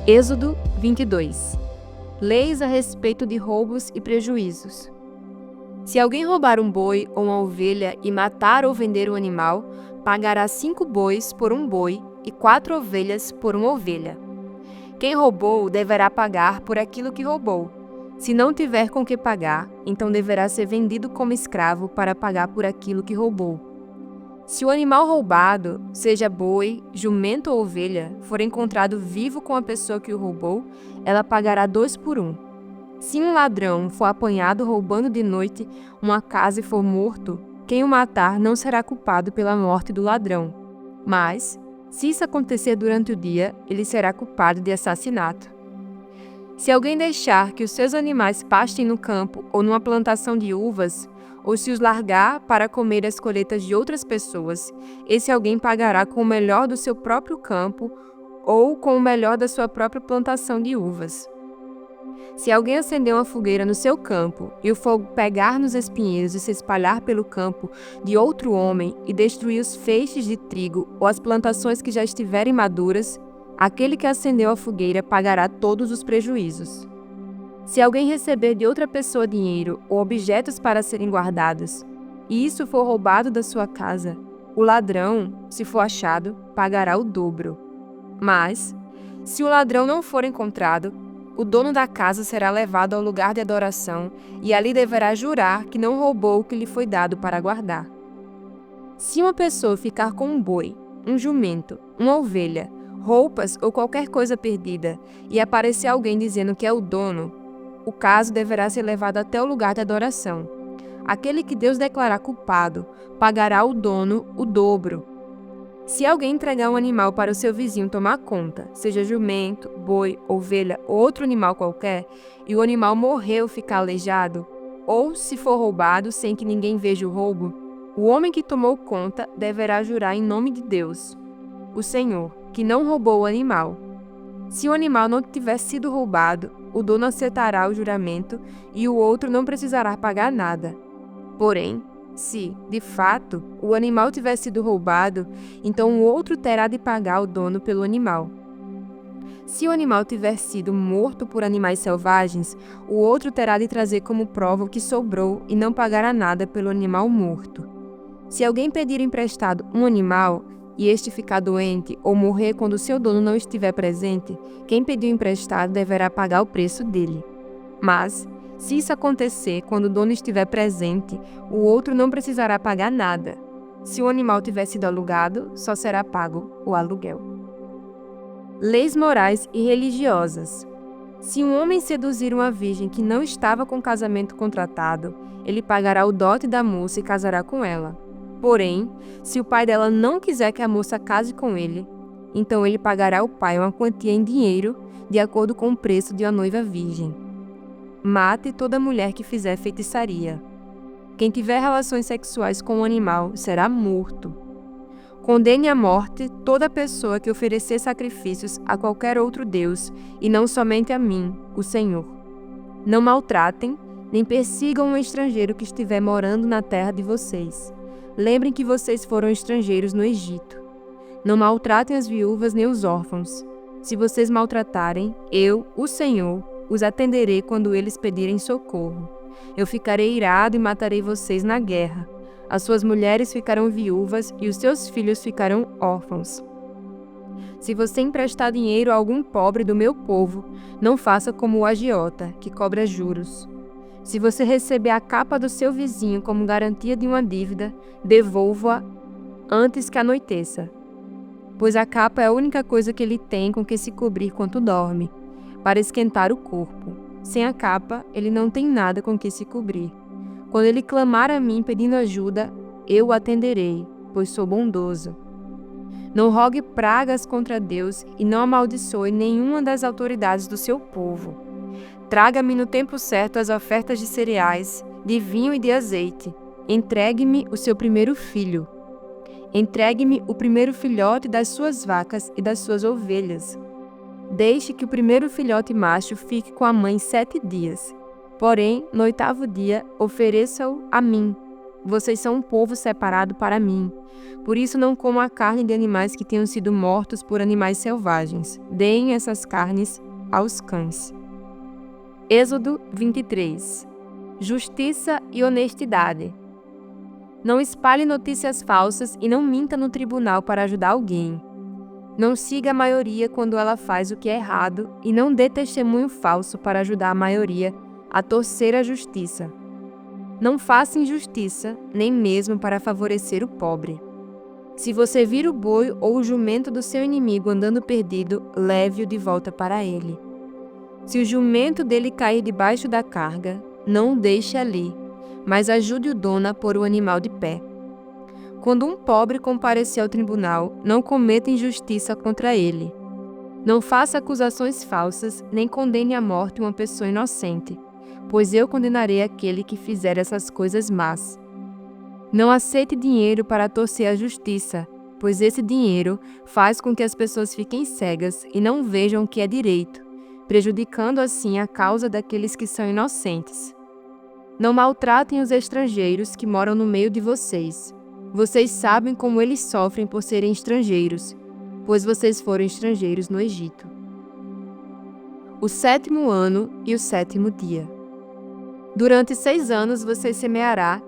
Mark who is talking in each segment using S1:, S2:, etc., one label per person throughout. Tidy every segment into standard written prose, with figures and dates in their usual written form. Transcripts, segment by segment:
S1: Êxodo 22. Leis a respeito de roubos e prejuízos. Se alguém roubar um boi ou uma ovelha e matar ou vender o animal, pagará 5 bois por um boi e 4 ovelhas por uma ovelha. Quem roubou deverá pagar por aquilo que roubou. Se não tiver com que pagar, então deverá ser vendido como escravo para pagar por aquilo que roubou. Se o animal roubado, seja boi, jumento ou ovelha, for encontrado vivo com a pessoa que o roubou, ela pagará 2 por 1. Se um ladrão for apanhado roubando de noite uma casa e for morto, quem o matar não será culpado pela morte do ladrão. Mas, se isso acontecer durante o dia, ele será culpado de assassinato. Se alguém deixar que os seus animais pastem no campo ou numa plantação de uvas, ou se os largar para comer as colheitas de outras pessoas, esse alguém pagará com o melhor do seu próprio campo ou com o melhor da sua própria plantação de uvas. Se alguém acender uma fogueira no seu campo e o fogo pegar nos espinheiros e se espalhar pelo campo de outro homem e destruir os feixes de trigo ou as plantações que já estiverem maduras, aquele que acendeu a fogueira pagará todos os prejuízos. Se alguém receber de outra pessoa dinheiro ou objetos para serem guardados, e isso for roubado da sua casa, o ladrão, se for achado, pagará o dobro. Mas, se o ladrão não for encontrado, o dono da casa será levado ao lugar de adoração e ali deverá jurar que não roubou o que lhe foi dado para guardar. Se uma pessoa ficar com um boi, um jumento, uma ovelha, roupas ou qualquer coisa perdida, e aparecer alguém dizendo que é o dono, o caso deverá ser levado até o lugar de adoração. Aquele que Deus declarar culpado pagará ao dono o dobro. Se alguém entregar um animal para o seu vizinho tomar conta, seja jumento, boi, ovelha ou outro animal qualquer, e o animal morrer ou ficar aleijado, ou se for roubado sem que ninguém veja o roubo, o homem que tomou conta deverá jurar em nome de Deus, o Senhor, que não roubou o animal. Se o animal não tiver sido roubado, o dono aceitará o juramento e o outro não precisará pagar nada. Porém, se, de fato, o animal tiver sido roubado, então o outro terá de pagar ao dono pelo animal. Se o animal tiver sido morto por animais selvagens, o outro terá de trazer como prova o que sobrou e não pagará nada pelo animal morto. Se alguém pedir emprestado um animal, e este ficar doente ou morrer quando seu dono não estiver presente, quem pediu emprestado deverá pagar o preço dele. Mas, se isso acontecer quando o dono estiver presente, o outro não precisará pagar nada. Se o animal tiver sido alugado, só será pago o aluguel. Leis morais e religiosas. Se um homem seduzir uma virgem que não estava com casamento contratado, ele pagará o dote da moça e casará com ela. Porém, se o pai dela não quiser que a moça case com ele, então ele pagará ao pai uma quantia em dinheiro, de acordo com o preço de uma noiva virgem. Mate toda mulher que fizer feitiçaria. Quem tiver relações sexuais com um animal será morto. Condene à morte toda pessoa que oferecer sacrifícios a qualquer outro Deus, e não somente a mim, o Senhor. Não maltratem, nem persigam um estrangeiro que estiver morando na terra de vocês. Lembrem que vocês foram estrangeiros no Egito. Não maltratem as viúvas nem os órfãos. Se vocês maltratarem, eu, o Senhor, os atenderei quando eles pedirem socorro. Eu ficarei irado e matarei vocês na guerra. As suas mulheres ficarão viúvas e os seus filhos ficarão órfãos. Se você emprestar dinheiro a algum pobre do meu povo, não faça como o agiota, que cobra juros. Se você receber a capa do seu vizinho como garantia de uma dívida, devolva-a antes que anoiteça. Pois a capa é a única coisa que ele tem com que se cobrir quando dorme, para esquentar o corpo. Sem a capa, ele não tem nada com que se cobrir. Quando ele clamar a mim pedindo ajuda, eu o atenderei, pois sou bondoso. Não rogue pragas contra Deus e não amaldiçoe nenhuma das autoridades do seu povo. Traga-me no tempo certo as ofertas de cereais, de vinho e de azeite. Entregue-me o seu primeiro filho. Entregue-me o primeiro filhote das suas vacas e das suas ovelhas. Deixe que o primeiro filhote macho fique com a mãe 7 dias. Porém, no 8º dia, ofereça-o a mim. vocês são um povo separado para mim. Por isso não comam a carne de animais que tenham sido mortos por animais selvagens. Deem essas carnes aos cães. Êxodo 23. Justiça e honestidade. Não espalhe notícias falsas e não minta no tribunal para ajudar alguém. Não siga a maioria quando ela faz o que é errado e não dê testemunho falso para ajudar a maioria a torcer a justiça. Não faça injustiça, nem mesmo para favorecer o pobre. Se você vir o boi ou o jumento do seu inimigo andando perdido, leve-o de volta para ele. Se o jumento dele cair debaixo da carga, não o deixe ali, mas ajude o dono a pôr o animal de pé. Quando um pobre comparecer ao tribunal, não cometa injustiça contra ele. Não faça acusações falsas, nem condene à morte uma pessoa inocente, pois eu condenarei aquele que fizer essas coisas más. Não aceite dinheiro para torcer a justiça, pois esse dinheiro faz com que as pessoas fiquem cegas e não vejam o que é direito, prejudicando assim a causa daqueles que são inocentes. Não maltratem os estrangeiros que moram no meio de vocês. Vocês sabem como eles sofrem por serem estrangeiros, pois vocês foram estrangeiros no Egito. O 7º ano e o 7º dia. Durante 6 anos você semeará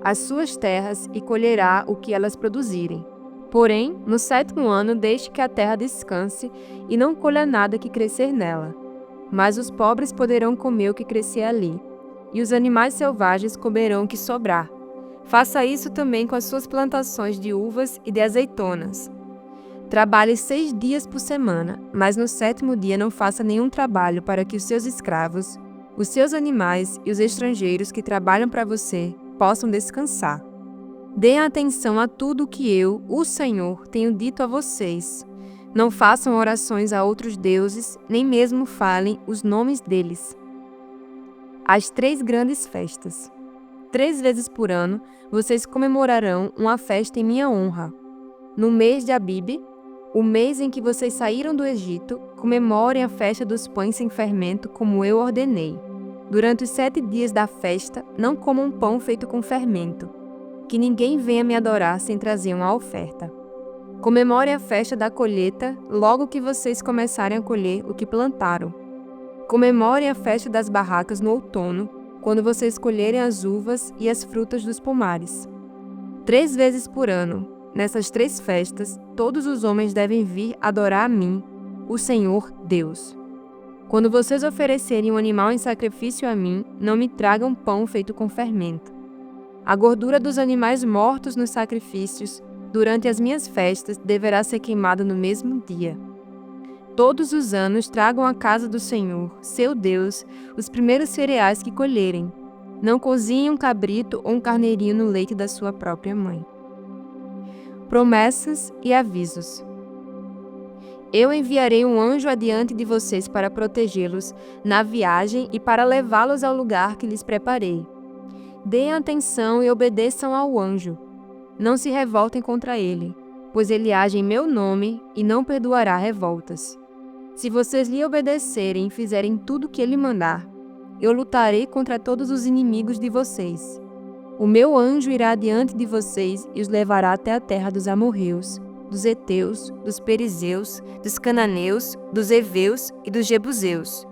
S1: as suas terras e colherá o que elas produzirem. Porém, no 7º ano deixe que a terra descanse e não colha nada que crescer nela. Mas os pobres poderão comer o que crescer ali, e os animais selvagens comerão o que sobrar. Faça isso também com as suas plantações de uvas e de azeitonas. Trabalhe 6 dias por semana, mas no 7º dia não faça nenhum trabalho para que os seus escravos, os seus animais e os estrangeiros que trabalham para você possam descansar. Deem atenção a tudo o que eu, o Senhor, tenho dito a vocês. Não façam orações a outros deuses, nem mesmo falem os nomes deles. As 3 grandes festas. 3 vezes por ano, vocês comemorarão uma festa em minha honra. No mês de Abibe, o mês em que vocês saíram do Egito, comemorem a festa dos pães sem fermento, como eu ordenei. Durante os 7 dias da festa, não comam pão feito com fermento. Que ninguém venha me adorar sem trazer uma oferta. Comemorem a festa da colheita logo que vocês começarem a colher o que plantaram. Comemorem a festa das barracas no outono, quando vocês colherem as uvas e as frutas dos pomares. 3 vezes por ano, nessas 3 festas, todos os homens devem vir adorar a mim, o Senhor Deus. Quando vocês oferecerem um animal em sacrifício a mim, não me tragam pão feito com fermento. A gordura dos animais mortos nos sacrifícios, durante as minhas festas, deverá ser queimada no mesmo dia. Todos os anos tragam à casa do Senhor, seu Deus, os primeiros cereais que colherem. Não cozinhem um cabrito ou um carneirinho no leite da sua própria mãe. Promessas e avisos. Eu enviarei um anjo adiante de vocês para protegê-los na viagem e para levá-los ao lugar que lhes preparei. Deem atenção e obedeçam ao anjo. Não se revoltem contra ele, pois ele age em meu nome e não perdoará revoltas. Se vocês lhe obedecerem e fizerem tudo o que ele mandar, eu lutarei contra todos os inimigos de vocês. O meu anjo irá adiante de vocês e os levará até a terra dos amorreus, dos heteus, dos perizeus, dos cananeus, dos heveus e dos jebuseus.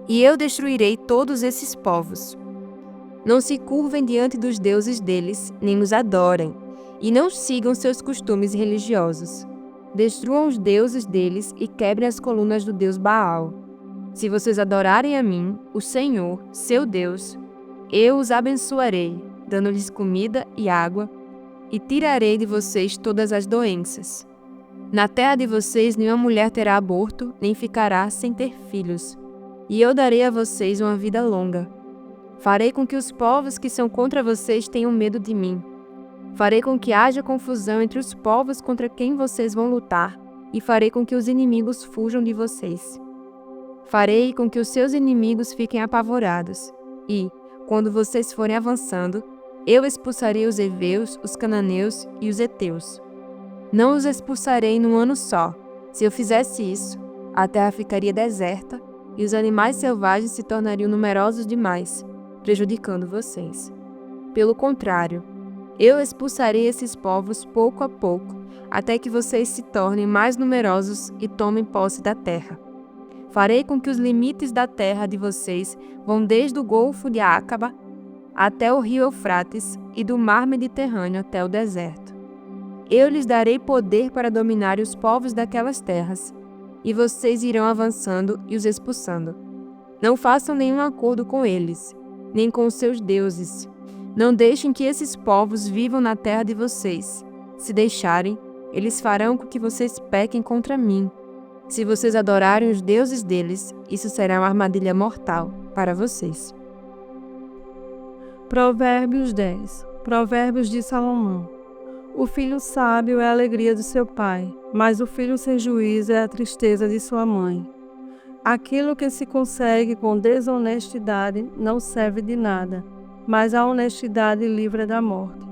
S1: E eu destruirei todos esses povos. Não se curvem diante dos deuses deles, nem os adorem, e não sigam seus costumes religiosos. Destruam os deuses deles e quebrem as colunas do deus Baal. Se vocês adorarem a mim, o Senhor, seu Deus, eu os abençoarei, dando-lhes comida e água, e tirarei de vocês todas as doenças. Na terra de vocês nenhuma mulher terá aborto, nem ficará sem ter filhos, e eu darei a vocês uma vida longa. Farei com que os povos que são contra vocês tenham medo de mim. Farei com que haja confusão entre os povos contra quem vocês vão lutar, e farei com que os inimigos fujam de vocês. Farei com que os seus inimigos fiquem apavorados, e, quando vocês forem avançando, eu expulsarei os heveus, os cananeus e os heteus. Não os expulsarei num ano só. Se eu fizesse isso, a terra ficaria deserta e os animais selvagens se tornariam numerosos demais, prejudicando vocês. Pelo contrário, Eu expulsarei esses povos pouco a pouco, até que vocês se tornem mais numerosos e tomem posse da terra. Farei com que os limites da terra de vocês vão desde o Golfo de Acaba até o rio Eufrates e do mar Mediterrâneo até o deserto. Eu lhes darei poder para dominar os povos daquelas terras, e vocês irão avançando e os expulsando. Não façam nenhum acordo com eles, nem com os seus deuses. Não deixem que esses povos vivam na terra de vocês. Se deixarem, eles farão com que vocês pequem contra mim. Se vocês adorarem os deuses deles, isso será uma armadilha mortal para vocês.
S2: Provérbios 10. Provérbios de Salomão. O filho sábio é a alegria do seu pai, mas o filho sem juízo é a tristeza de sua mãe. Aquilo que se consegue com desonestidade não serve de nada, mas a honestidade livra da morte.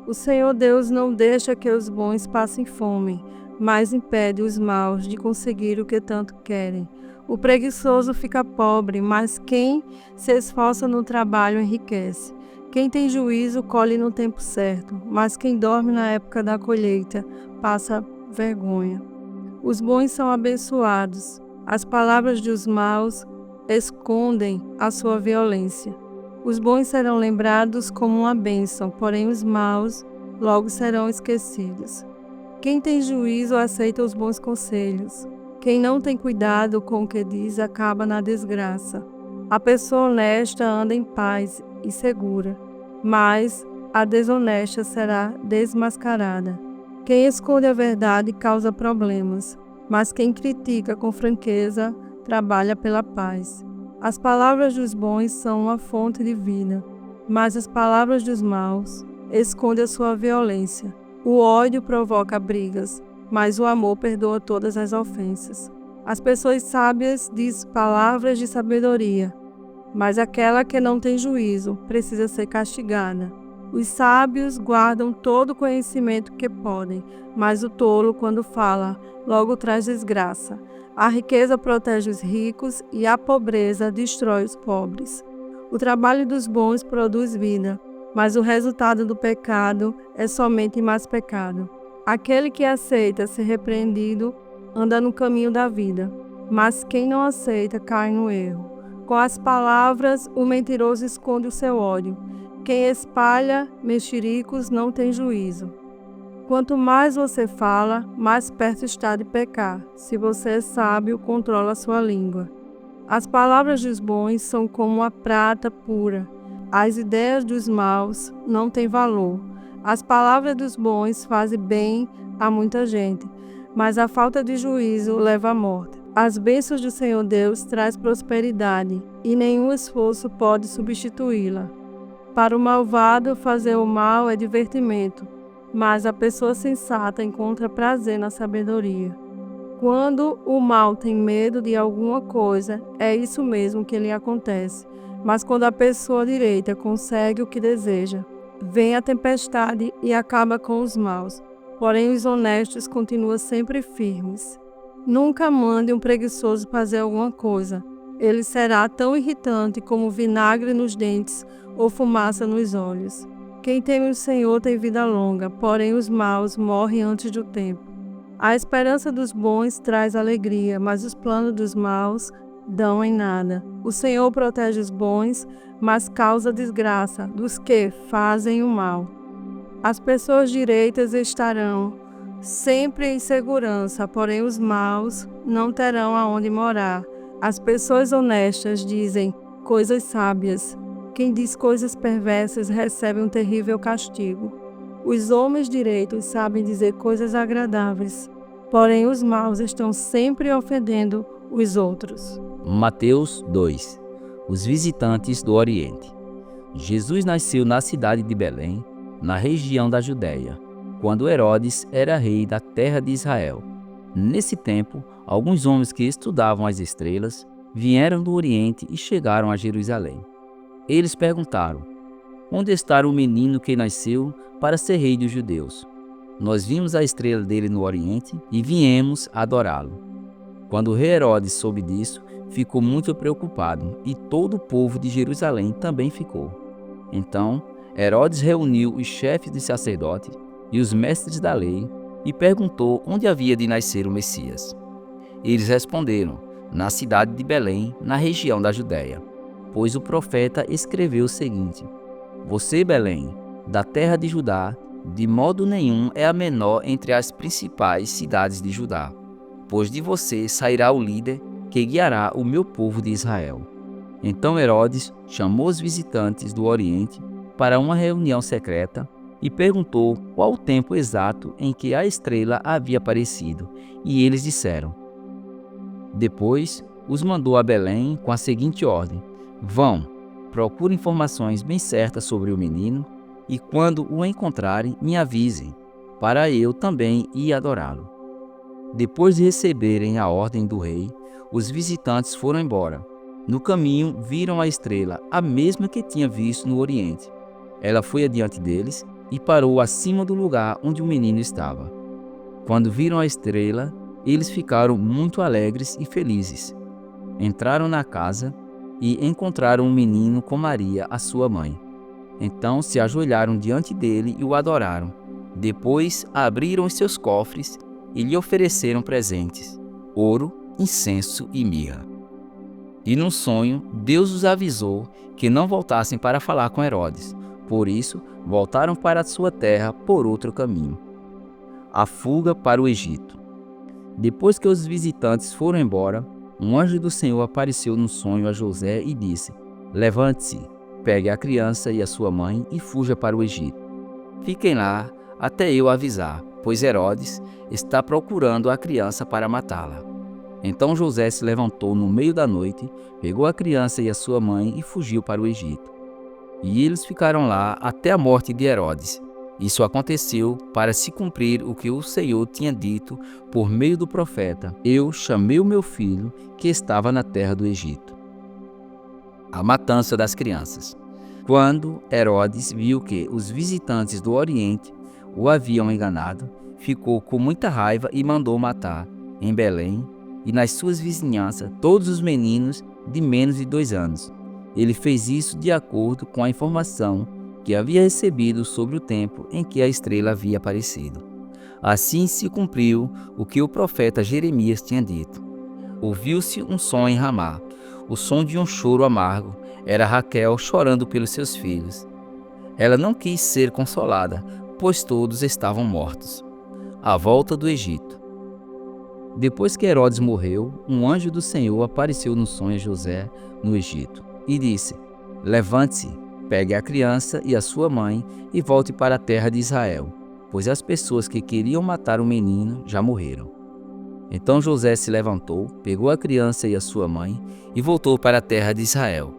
S2: O Senhor Deus não deixa que os bons passem fome, mas impede os maus de conseguir o que tanto querem. O preguiçoso fica pobre, mas quem se esforça no trabalho enriquece. Quem tem juízo colhe no tempo certo, mas quem dorme na época da colheita passa vergonha. Os bons são abençoados. As palavras dos maus escondem a sua violência. Os bons serão lembrados como uma bênção, porém os maus logo serão esquecidos. Quem tem juízo aceita os bons conselhos. Quem não tem cuidado com o que diz acaba na desgraça. A pessoa honesta anda em paz e segura, mas a desonesta será desmascarada. Quem esconde a verdade causa problemas, mas quem critica com franqueza trabalha pela paz. As palavras dos bons são uma fonte de vida, mas as palavras dos maus escondem a sua violência. O ódio provoca brigas, mas o amor perdoa todas as ofensas. As pessoas sábias dizem palavras de sabedoria, mas aquela que não tem juízo precisa ser castigada. Os sábios guardam todo o conhecimento que podem, mas o tolo, quando fala, logo traz desgraça. A riqueza protege os ricos e a pobreza destrói os pobres. O trabalho dos bons produz vida, mas o resultado do pecado é somente mais pecado. Aquele que aceita ser repreendido anda no caminho da vida, mas quem não aceita cai no erro. Com as palavras, o mentiroso esconde o seu ódio. Quem espalha mexericos não tem juízo. Quanto mais você fala, mais perto está de pecar. Se você é sábio, controla a sua língua. As palavras dos bons são como a prata pura. As ideias dos maus não têm valor. As palavras dos bons fazem bem a muita gente, mas a falta de juízo leva à morte. As bênçãos do Senhor Deus traz prosperidade, e nenhum esforço pode substituí-la. Para o malvado, fazer o mal é divertimento, mas a pessoa sensata encontra prazer na sabedoria. Quando o mal tem medo de alguma coisa, é isso mesmo que lhe acontece. Mas quando a pessoa direita consegue o que deseja, vem a tempestade e acaba com os maus. Porém, os honestos continuam sempre firmes. Nunca mande um preguiçoso fazer alguma coisa. Ele será tão irritante como vinagre nos dentes ou fumaça nos olhos. Quem teme o Senhor tem vida longa, porém os maus morrem antes do tempo. A esperança dos bons traz alegria, mas os planos dos maus dão em nada. O Senhor protege os bons, mas causa desgraça dos que fazem o mal. As pessoas direitas estarão sempre em segurança, porém os maus não terão aonde morar. As pessoas honestas dizem coisas sábias. Quem diz coisas perversas recebe um terrível castigo. Os homens direitos sabem dizer coisas agradáveis, porém os maus estão sempre ofendendo os outros.
S3: Mateus 2. Os visitantes do Oriente. Jesus nasceu na cidade de Belém, na região da Judéia, quando Herodes era rei da terra de Israel. Nesse tempo, alguns homens que estudavam as estrelas vieram do Oriente e chegaram a Jerusalém. Eles perguntaram: onde está o menino que nasceu para ser rei dos judeus? Nós vimos a estrela dele no Oriente e viemos adorá-lo. Quando o rei Herodes soube disso, ficou muito preocupado e todo o povo de Jerusalém também ficou. Então, Herodes reuniu os chefes dos sacerdotes e os mestres da lei e perguntou onde havia de nascer o Messias. Eles responderam: na cidade de Belém, na região da Judéia, pois o profeta escreveu o seguinte: Você, Belém, da terra de Judá, de modo nenhum é a menor entre as principais cidades de Judá, pois de você sairá o líder que guiará o meu povo de Israel. Então Herodes chamou os visitantes do Oriente para uma reunião secreta e perguntou qual o tempo exato em que a estrela havia aparecido, e eles disseram. Depois os mandou a Belém com a seguinte ordem: Vão, procurem informações bem certas sobre o menino, e quando o encontrarem, me avisem, para eu também ir adorá-lo. Depois de receberem a ordem do rei, os visitantes foram embora. No caminho, viram a estrela, a mesma que tinha visto no Oriente. Ela foi adiante deles e parou acima do lugar onde o menino estava. Quando viram a estrela, eles ficaram muito alegres e felizes. Entraram na casa e encontraram o menino com Maria, a sua mãe. Então se ajoelharam diante dele e o adoraram. Depois abriram os seus cofres e lhe ofereceram presentes: ouro, incenso e mirra. E num sonho, Deus os avisou que não voltassem para falar com Herodes. Por isso, voltaram para a sua terra por outro caminho. A fuga para o Egito. Depois que os visitantes foram embora, um anjo do Senhor apareceu no sonho a José e disse: Levante-se, pegue a criança e a sua mãe e fuja para o Egito. Fiquem lá até eu avisar, pois Herodes está procurando a criança para matá-la. Então José se levantou no meio da noite, pegou a criança e a sua mãe e fugiu para o Egito. E eles ficaram lá até a morte de Herodes. Isso aconteceu para se cumprir o que o Senhor tinha dito por meio do profeta: Eu chamei o meu filho que estava na terra do Egito. A matança das crianças. Quando Herodes viu que os visitantes do Oriente o haviam enganado, ficou com muita raiva e mandou matar, em Belém e nas suas vizinhanças, todos os meninos de menos de 2 anos. Ele fez isso de acordo com a informação que havia recebido sobre o tempo em que a estrela havia aparecido. Assim se cumpriu o que o profeta Jeremias tinha dito. Ouviu-se um som em Ramá, o som de um choro amargo. Era Raquel chorando pelos seus filhos. Ela não quis ser consolada, pois todos estavam mortos. A volta do Egito. Depois que Herodes morreu, um anjo do Senhor apareceu no sonho a José no Egito e disse: Levante-se, pegue a criança e a sua mãe e volte para a terra de Israel, pois as pessoas que queriam matar o menino já morreram. Então José se levantou, pegou a criança e a sua mãe e voltou para a terra de Israel.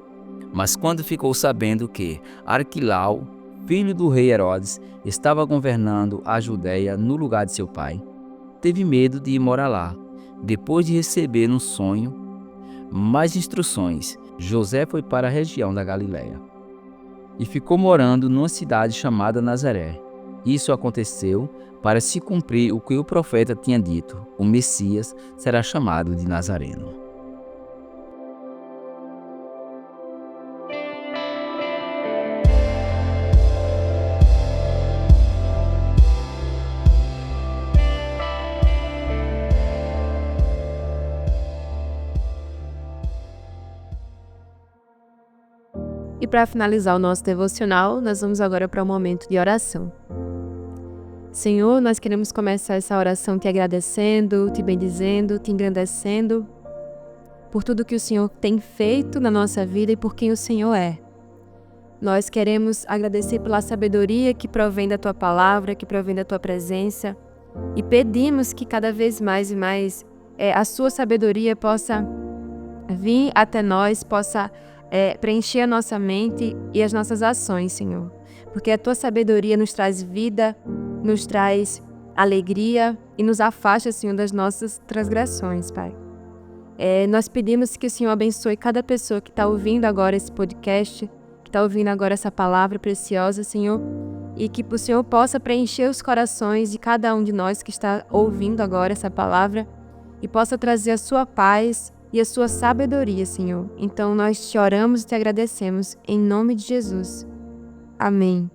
S3: Mas quando ficou sabendo que Arquilau, filho do rei Herodes, estava governando a Judéia no lugar de seu pai, teve medo de ir morar lá. Depois de receber no sonho mais instruções, José foi para a região da Galiléia e ficou morando numa cidade chamada Nazaré. Isso aconteceu para se cumprir o que o profeta tinha dito: o Messias será chamado de Nazareno.
S1: E para finalizar o nosso devocional, nós vamos agora para o momento de oração. Senhor, nós queremos começar essa oração te agradecendo, te bendizendo, te engrandecendo por tudo que o Senhor tem feito na nossa vida e por quem o Senhor é. Nós queremos agradecer pela sabedoria que provém da Tua palavra, que provém da Tua presença, e pedimos que cada vez mais e mais a Sua sabedoria possa vir até nós, possa preencher a nossa mente e as nossas ações, Senhor. Porque a Tua sabedoria nos traz vida, nos traz alegria e nos afasta, Senhor, das nossas transgressões, Pai. Nós pedimos que o Senhor abençoe cada pessoa que está ouvindo agora esse podcast, que está ouvindo agora essa palavra preciosa, Senhor, e que o Senhor possa preencher os corações de cada um de nós que está ouvindo agora essa palavra e possa trazer a Sua paz e a Sua sabedoria, Senhor. Então nós te oramos e te agradecemos em nome de Jesus. Amém.